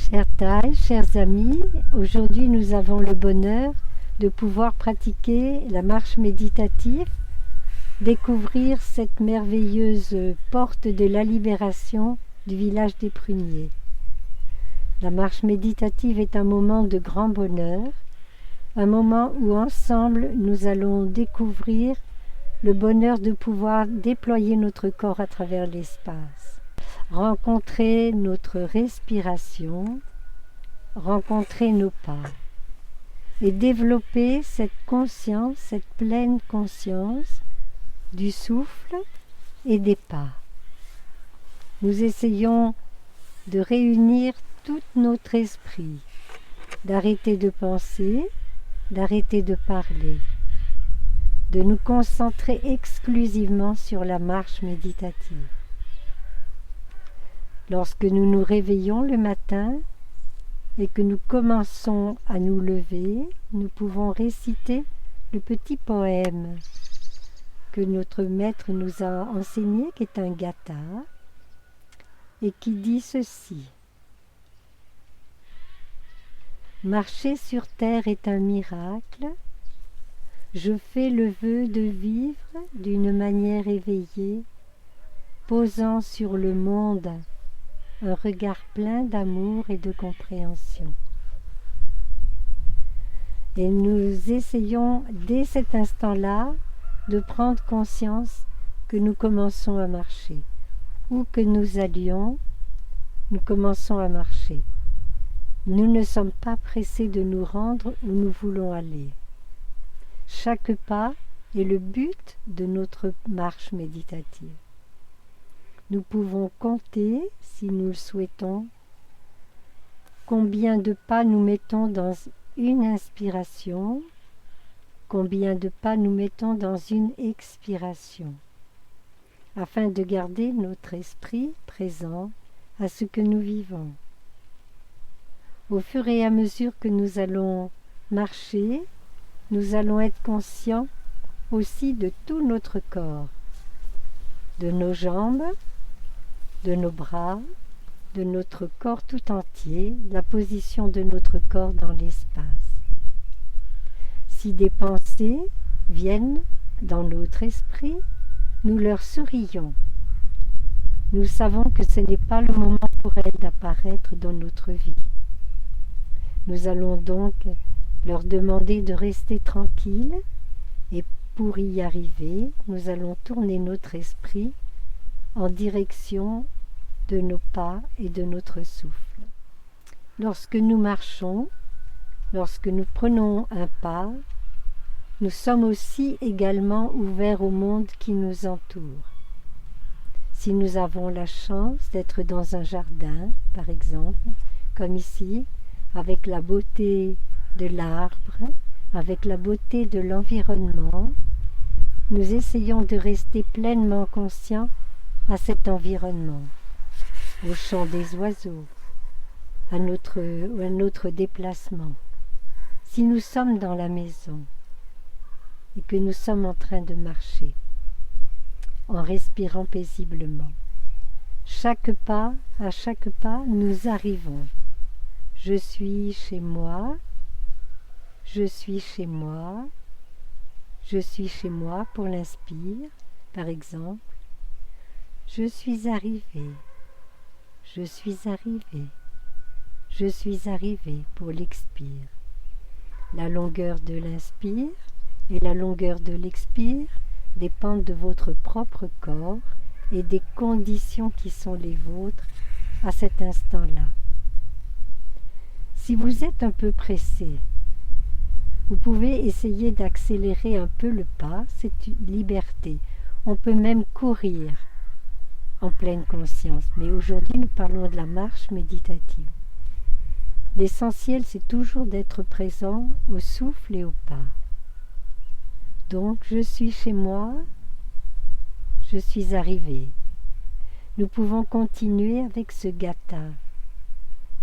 Chers Thaï, chers amis, aujourd'hui nous avons le bonheur de pouvoir pratiquer la marche méditative, découvrir cette merveilleuse porte de la libération du village des Pruniers. La marche méditative est un moment de grand bonheur, un moment où ensemble nous allons découvrir le bonheur de pouvoir déployer notre corps à travers l'espace, rencontrer notre respiration, rencontrer nos pas et développer cette conscience, cette pleine conscience du souffle et des pas. Nous essayons de réunir tout notre esprit, d'arrêter de penser, d'arrêter de parler, de nous concentrer exclusivement sur la marche méditative. Lorsque nous nous réveillons le matin et que nous commençons à nous lever, nous pouvons réciter le petit poème que notre maître nous a enseigné, qui est un gatha, et qui dit ceci. Marcher sur terre est un miracle. Je fais le vœu de vivre d'une manière éveillée, posant sur le monde un regard plein d'amour et de compréhension. Et nous essayons dès cet instant-là de prendre conscience que nous commençons à marcher. Où que nous allions, nous commençons à marcher. Nous ne sommes pas pressés de nous rendre où nous voulons aller. Chaque pas est le but de notre marche méditative. Nous pouvons compter, si nous le souhaitons, combien de pas nous mettons dans une inspiration, combien de pas nous mettons dans une expiration, afin de garder notre esprit présent à ce que nous vivons. Au fur et à mesure que nous allons marcher, nous allons être conscients aussi de tout notre corps, de nos jambes, de nos bras, de notre corps tout entier, la position de notre corps dans l'espace. Si des pensées viennent dans notre esprit, nous leur sourions. Nous savons que ce n'est pas le moment pour elles d'apparaître dans notre vie. Nous allons donc leur demander de rester tranquilles et pour y arriver, nous allons tourner notre esprit en direction de nos pas et de notre souffle. Lorsque nous marchons, lorsque nous prenons un pas, nous sommes aussi également ouverts au monde qui nous entoure. Si nous avons la chance d'être dans un jardin, par exemple, comme ici, avec la beauté de l'arbre, avec la beauté de l'environnement, nous essayons de rester pleinement conscients à cet environnement, au chant des oiseaux, à notre déplacement. Si nous sommes dans la maison et que nous sommes en train de marcher, en respirant paisiblement, à chaque pas, nous arrivons. Je suis chez moi, je suis chez moi, je suis chez moi pour l'inspire, par exemple. Je suis arrivé, je suis arrivé, je suis arrivé pour l'expire. La longueur de l'inspire et la longueur de l'expire dépendent de votre propre corps et des conditions qui sont les vôtres à cet instant-là. Si vous êtes un peu pressé, vous pouvez essayer d'accélérer un peu le pas, c'est une liberté. On peut même courir en pleine conscience, mais aujourd'hui nous parlons de la marche méditative. L'essentiel, c'est toujours d'être présent au souffle et au pas. Donc, je suis chez moi, je suis arrivé. Nous pouvons continuer avec ce gatha.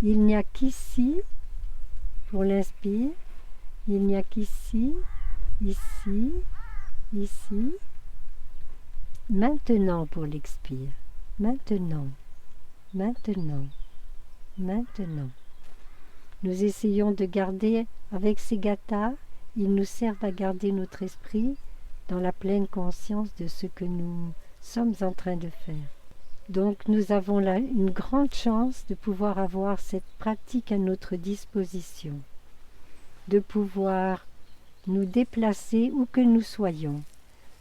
Il n'y a qu'ici, pour l'inspire, il n'y a qu'ici, ici, ici. Maintenant pour l'expire. Maintenant, maintenant, maintenant. Nous essayons de garder, avec ces gathas, ils nous servent à garder notre esprit dans la pleine conscience de ce que nous sommes en train de faire. Donc nous avons là une grande chance de pouvoir avoir cette pratique à notre disposition, de pouvoir nous déplacer où que nous soyons,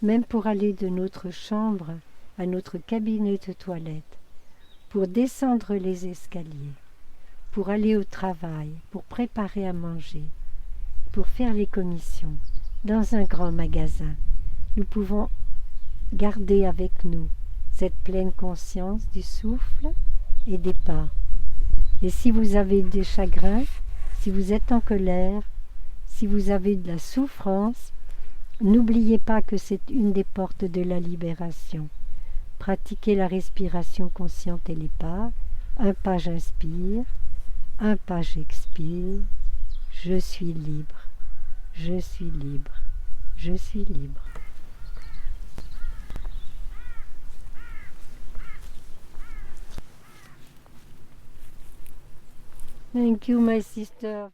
même pour aller de notre chambre à notre cabinet de toilette, pour descendre les escaliers, pour aller au travail, pour préparer à manger, pour faire les commissions, dans un grand magasin. Nous pouvons garder avec nous cette pleine conscience du souffle et des pas. Et si vous avez des chagrins, si vous êtes en colère, si vous avez de la souffrance, n'oubliez pas que c'est une des portes de la libération. Pratiquez la respiration consciente et les pas. Un pas j'inspire, un pas j'expire. Je suis libre, je suis libre, je suis libre. Thank you, my sister.